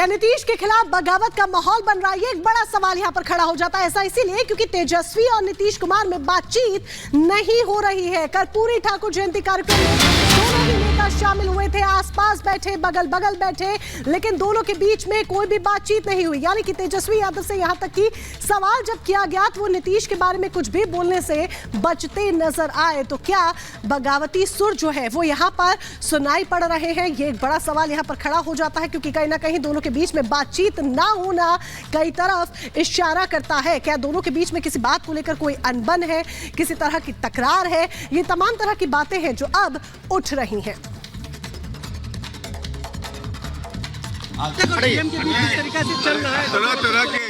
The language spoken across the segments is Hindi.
क्या नीतीश के खिलाफ बगावत का माहौल बन रहा है? ये एक बड़ा सवाल यहाँ पर खड़ा हो जाता है। ऐसा इसीलिए क्योंकि तेजस्वी और नीतीश कुमार में बातचीत नहीं हो रही है। कर्पूरी ठाकुर जयंती कार्यक्रम में दोनों ही नेता शामिल हुए थे, आसपास बैठे, बगल बगल बैठे, लेकिन दोनों के बीच में कोई भी बातचीत नहीं हुई। यानी कि तेजस्वी यादव से यहाँ तक कि सवाल जब किया गया तो वो नीतीश के बारे में कुछ भी बोलने से बचते नजर आए। तो क्या बगावती सुर जो है वो यहाँ पर सुनाई पड़ रहे हैं? ये एक बड़ा सवाल यहाँ पर खड़ा हो जाता है क्योंकि कहीं ना कहीं दोनों के बीच में बातचीत ना होना कई तरफ इशारा करता है। क्या दोनों के बीच में किसी बात को लेकर कोई अनबन है, किसी तरह की तकरार है? ये तमाम तरह की बातें हैं जो अब उठ रही हैं।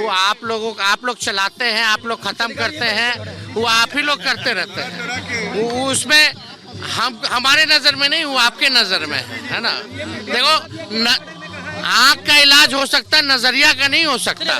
वो आप लोग चलाते हैं, आप लोग खत्म करते हैं, वो आप ही लोग करते रहते हैं। वो उसमें हमारे नजर में नहीं, वो आपके नजर में है ना। देखो आँख का इलाज हो सकता है, नजरिया का नहीं हो सकता।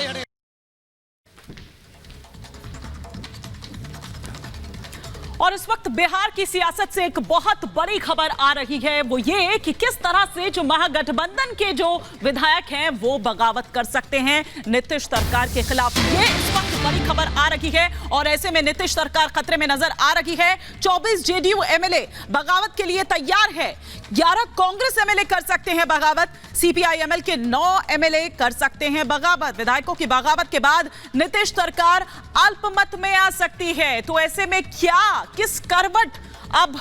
और इस वक्त बिहार की सियासत से एक बहुत बड़ी खबर आ रही है, वो ये कि किस तरह से जो महागठबंधन के जो विधायक हैं वो बगावत कर सकते हैं नीतीश सरकार के खिलाफ। ये इस वक्त बड़ी खबर आ रही है और ऐसे में नीतीश सरकार खतरे में नजर आ रही है। 24 जेडीयू एमएलए बगावत के लिए तैयार है, 11 कांग्रेस एमएलए कर सकते हैं बगावत, सीपीआईएमएल के 9 एमएलए कर सकते हैं बगावत। विधायकों की बगावत के बाद नीतीश सरकार अल्पमत में आ सकती है। तो ऐसे में क्या, किस करवट अब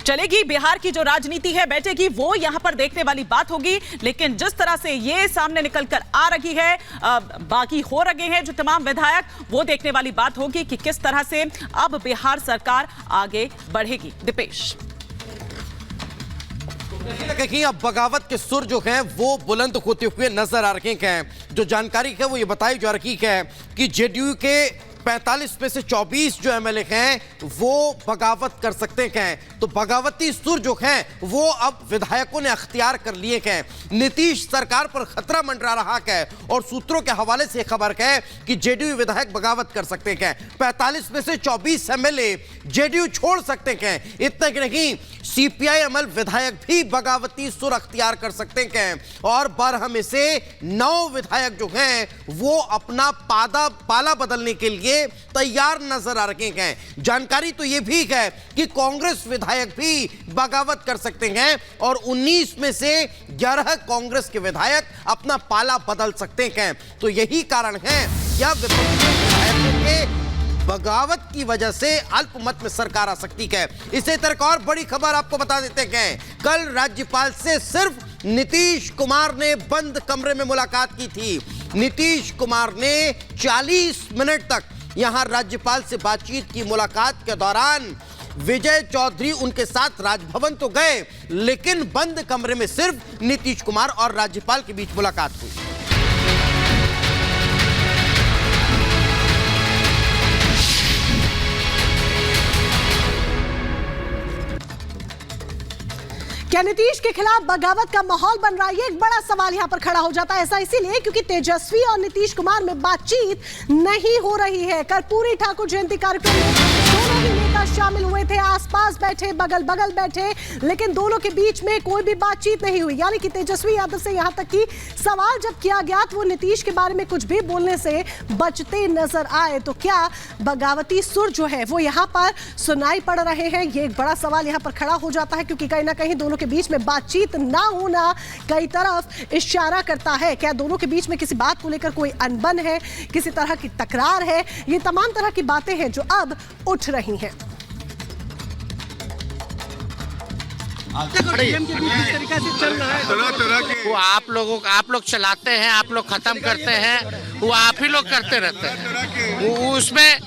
चलेगी बिहार की जो राजनीति है बैठेगी, वो यहां पर देखने वाली बात होगी। लेकिन जिस तरह से ये सामने निकलकर आ रही है, बाकी हो रहे हैं जो तमाम विधायक, वो देखने वाली बात होगी कि किस तरह से अब बिहार सरकार आगे बढ़ेगी। दीपेश, कहीं अब बगावत के सुर जो हैं वो बुलंद होते हुए नजर आ रहे हैं। जो जानकारी है वो ये बताई जा रही है कि जेडीयू के 45 में से 24 जो एमएलए हैं वो बगावत कर सकते हैं। तो बगावती सुर जो हैं वो अब विधायकों ने अख्तियार कर लिए हैं। नीतीश सरकार पर खतरा मंडरा रहा है और सूत्रों के हवाले से खबर है कि जेडीयू विधायक बगावत कर सकते हैं। 45 में से 24 एमएलए जेडीयू छोड़ सकते हैं। इतना कि नहीं, सीपीआईएमएल विधायक भी बगावती सुर अख्तियार कर सकते हैं और 12 में से 9 विधायक जो हैं वो अपना पाला बदलने के लिए तैयार नजर आ रहे हैं। जानकारी तो यह भी है कि कांग्रेस विधायक भी बगावत कर सकते हैं और 19 में से 11 कांग्रेस के विधायक अपना पाला बदल सकते हैं। तो यही कारण है क्या विपक्षी विधायकों के बगावत की वजह से अल्पमत में सरकार आ सकती है। इसी तरह और बड़ी खबर आपको बता देते हैं, कल राज्यपाल से सिर्फ नीतीश कुमार ने बंद कमरे में मुलाकात की थी। नीतीश कुमार ने 40 मिनट तक यहां राज्यपाल से बातचीत की। मुलाकात के दौरान विजय चौधरी उनके साथ राजभवन तो गए, लेकिन बंद कमरे में सिर्फ नीतीश कुमार और राज्यपाल के बीच मुलाकात हुई। क्या नीतीश के खिलाफ बगावत का माहौल बन रहा है? ये एक बड़ा सवाल यहाँ पर खड़ा हो जाता है। ऐसा इसीलिए क्योंकि तेजस्वी और नीतीश कुमार में बातचीत नहीं हो रही है। कर्पूरी ठाकुर जयंती कार्यक्रम में दोनों ही नेता शामिल हुए थे, आसपास बैठे, बगल बगल बैठे, लेकिन दोनों के बीच में कोई भी बातचीत नहीं हुई। यानी कि तेजस्वी यादव से यहाँ तक कि सवाल जब किया गया तो वो नीतीश के बारे में कुछ भी बोलने से बचते नजर आए। तो क्या बगावती सुर जो है वो यहाँ पर सुनाई पड़ रहे हैं? ये एक बड़ा सवाल यहाँ पर खड़ा हो जाता है क्योंकि कहीं ना कहीं दोनों के बीच में बातचीत ना होना कई तरफ इशारा करता है। क्या दोनों के बीच में किसी बात को लेकर कोई अनबन है, किसी तरह की तकरार है? ये तमाम तरह की बातें हैं जो अब उठ रही हैं। वो आप लोग चलाते हैं, आप लोग खत्म करते हैं, वो आप ही लोग करते रहते हैं। वो उसमें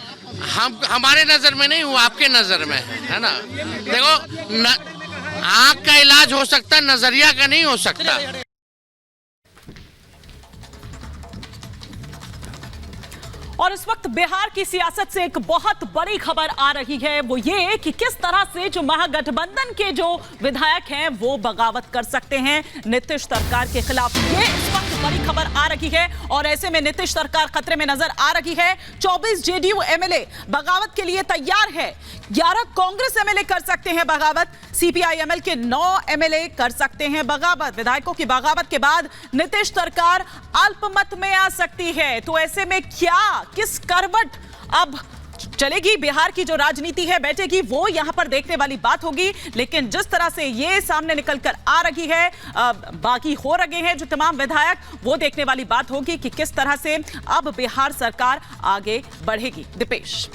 हमारे नजर में नहीं, वो आपके नजर में है ना। देखो आँख का इलाज हो सकता है, नजरिया का नहीं हो सकता। और इस वक्त बिहार की सियासत से एक बहुत बड़ी खबर आ रही है, वो ये कि किस तरह से जो महागठबंधन के जो विधायक हैं वो बगावत कर सकते हैं नीतीश सरकार के खिलाफ। ये इस वक्त बड़ी खबर आ रही है और ऐसे में नीतीश सरकार खतरे में नजर आ रही है। 24 जेडीयू एमएलए बगावत के लिए तैयार है, 11 कांग्रेस एमएलए कर सकते हैं बगावत। सीपीआई-एमएल के 9 एमएलए कर सकते हैं बगावत। विधायकों की बगावत के बाद नीतीश सरकार अल्पमत में आ सकती है। तो ऐसे में क्या, किस करवट अब चलेगी, बिहार की जो राजनीति है बैठेगी, वो यहां पर देखने वाली बात होगी। लेकिन जिस तरह से ये सामने निकलकर आ रही है, बाकी हो रहे हैं जो तमाम विधायक, वो देखने वाली बात होगी कि किस तरह से अब बिहार सरकार आगे बढ़ेगी। दीपेश,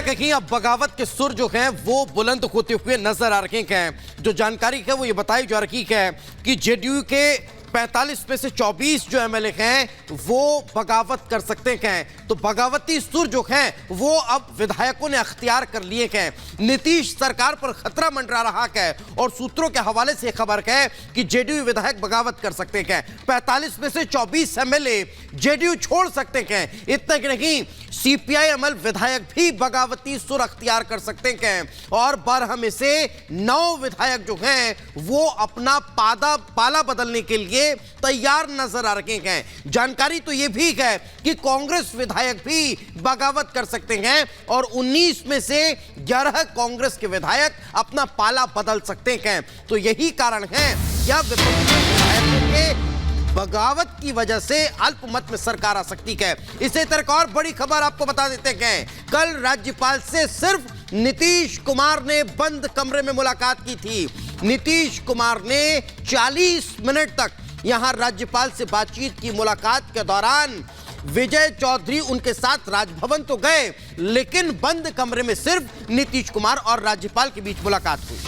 कहीं अब बगावत के सुर जो हैं वो बुलंद होते हुए नजर आ रहे हैं। जो जानकारी है वो ये बताई जा रही है कि जेडीयू के 45 में से 24 जो एमएलए हैं वो बगावत कर सकते हैं। तो बगावती सुर जो हैं वो अब विधायकों ने अख्तियार कर लिए हैं। नीतीश सरकार पर खतरा मंडरा रहा है और सूत्रों के हवाले से खबर है कि जेडीयू विधायक बगावत कर सकते हैं। 45 में से 24 एमएलए जेडीयू छोड़ सकते हैं। इतना कि नहीं, सीपीआई-एमएल विधायक भी बगावती सुर अख्तियार कर सकते हैं और 12 में से 9 विधायक जो हैं वो अपना पाला बदलने के लिए तैयार नजर आ रहे हैं। जानकारी तो यह भी है कि कांग्रेस विधायक भी बगावत कर सकते हैं और 19 में से 11 कांग्रेस के विधायक अपना पाला बदल सकते हैं। तो यही कारण है या विपक्षी विधायकों के बगावत की वजह से अल्पमत में सरकार आ सकती है। इसी तरह और बड़ी खबर आपको बता देते हैं, कल राज्यपाल से सिर्फ नीतीश कुमार ने बंद कमरे में मुलाकात की थी। नीतीश कुमार ने 40 मिनट तक यहां राज्यपाल से बातचीत की। मुलाकात के दौरान विजय चौधरी उनके साथ राजभवन तो गए, लेकिन बंद कमरे में सिर्फ नीतीश कुमार और राज्यपाल के बीच मुलाकात हुई।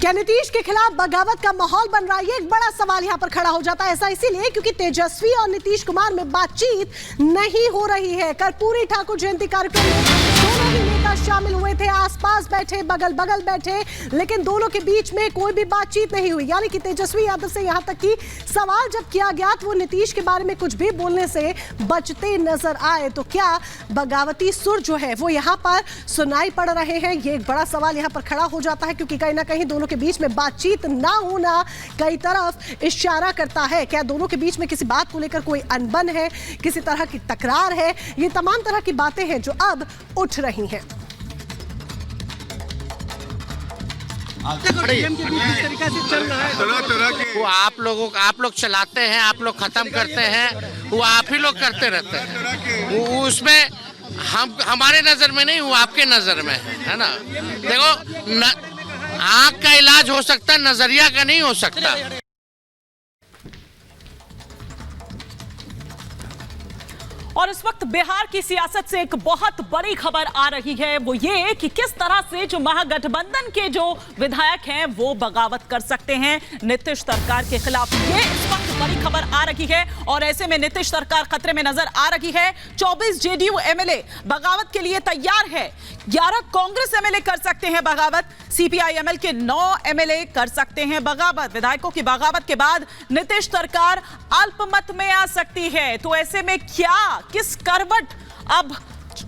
क्या नीतीश के खिलाफ बगावत का माहौल बन रहा है? ये एक बड़ा सवाल यहां पर खड़ा हो जाता है। ऐसा इसीलिए क्योंकि तेजस्वी और नीतीश कुमार में बातचीत नहीं हो रही है। कर्पूरी ठाकुर जयंती कार्यक्रम में दोनों ही नेता शामिल हुए थे, आसपास बैठे, बगल बगल बैठे, लेकिन दोनों के बीच में कोई भी बातचीत नहीं हुई। यानी कि तेजस्वी यादव से यहां तक कि सवाल जब किया गया तो वो नीतीश के बारे में कुछ भी बोलने से बचते नजर आए। तो क्या बगावती सुर जो है वो यहां पर सुनाई पड़ रहे हैं? ये एक बड़ा सवाल यहां पर खड़ा हो जाता है, क्योंकि कहीं ना कहीं दोनों के बीच में बातचीत ना होना कई तरफ इशारा करता है। क्या दोनों के बीच में किसी बात को लेकर कोई अनबन है, किसी तरह की तकरार है? ये तमाम तरह की बातें हैं जो अब उठ रही हैं। वो आप लोग चलाते हैं, आप लोग खत्म करते हैं, वो आप ही लोग करते रहते हैं। वो उसमें हमारे नजर में नहीं, वो आपके नजर में है ना। देखो, आंख का इलाज हो सकता है, नजरिया का नहीं हो सकता। और इस वक्त बिहार की सियासत से एक बहुत बड़ी खबर आ रही है, वो ये कि किस तरह से जो महागठबंधन के जो विधायक हैं वो बगावत कर सकते हैं नीतीश सरकार के खिलाफ। ये इस वक्त बड़ी खबर आ रही है और ऐसे में नीतीश सरकार खतरे में नजर आ रही है। 24 जेडीयू एमएलए बगावत के लिए तैयार है। 11 कांग्रेस एमएलए कर सकते हैं बगावत। सीपीआई-एमएल के 9 एमएलए कर सकते हैं बगावत। विधायकों की बगावत के बाद नीतीश सरकार अल्पमत में आ सकती है। तो ऐसे में क्या, किस करवट अब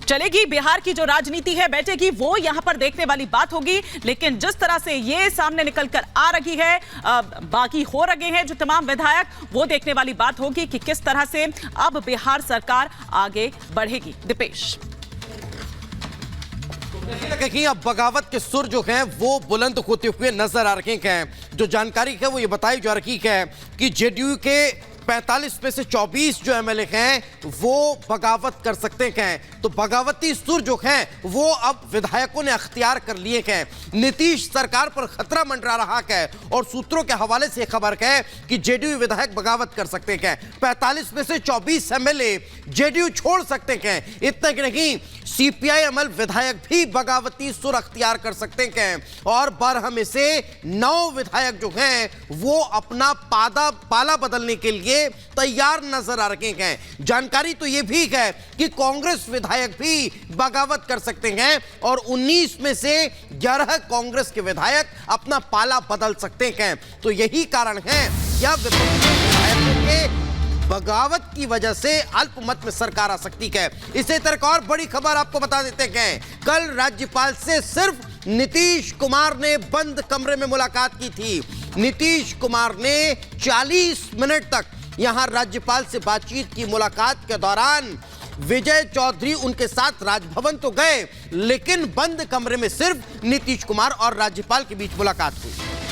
चलेगी, बिहार की जो राजनीति है बैठेगी, वो यहां पर देखने वाली बात होगी। लेकिन जिस तरह से ये सामने निकलकर आ रही है, बाकी हो रहे हैं जो तमाम विधायक, वो देखने वाली बात होगी कि किस तरह से अब बिहार सरकार आगे बढ़ेगी। दीपेश, कहीं अब बगावत के सुर जो हैं वो बुलंद होते हुए नजर आ रहे हैं। जो जानकारी है वो ये बताई जा रही है कि जेडीयू के 45 में से 24 जो एमएलए हैं वो बगावत कर सकते हैं। तो बगावती सुर जो हैं वो अब विधायकों ने अख्तियार कर लिए हैं। नीतीश सरकार पर खतरा मंडरा रहा है और सूत्रों के हवाले से खबर है कि जेडीयू विधायक बगावत कर सकते हैं। 45 में से 24 एमएलए जेडीयू छोड़ सकते हैं। इतना कि नहीं, सीपीआई-एमएल विधायक भी बगावती सुर अख्तियार कर सकते हैं और 12 में से 9 विधायक जो हैं वो अपना पाला बदलने के लिए तैयार नजर आ रहे हैं। जानकारी तो यह भी है कि कांग्रेस विधायक भी बगावत कर सकते हैं और 19 में से 11 कांग्रेस के विधायक अपना पाला बदल सकते हैं। तो यही कारण है या विपक्षी विधायकों के बगावत की वजह से अल्पमत में सरकार आ सकती है। इसी तरह और बड़ी खबर आपको बता देते हैं, कल राज्यपाल से सिर्फ नीतीश कुमार ने बंद कमरे में मुलाकात की थी। नीतीश कुमार ने 40 मिनट तक यहां राज्यपाल से बातचीत की। मुलाकात के दौरान विजय चौधरी उनके साथ राजभवन तो गए, लेकिन बंद कमरे में सिर्फ नीतीश कुमार और राज्यपाल के बीच मुलाकात हुई।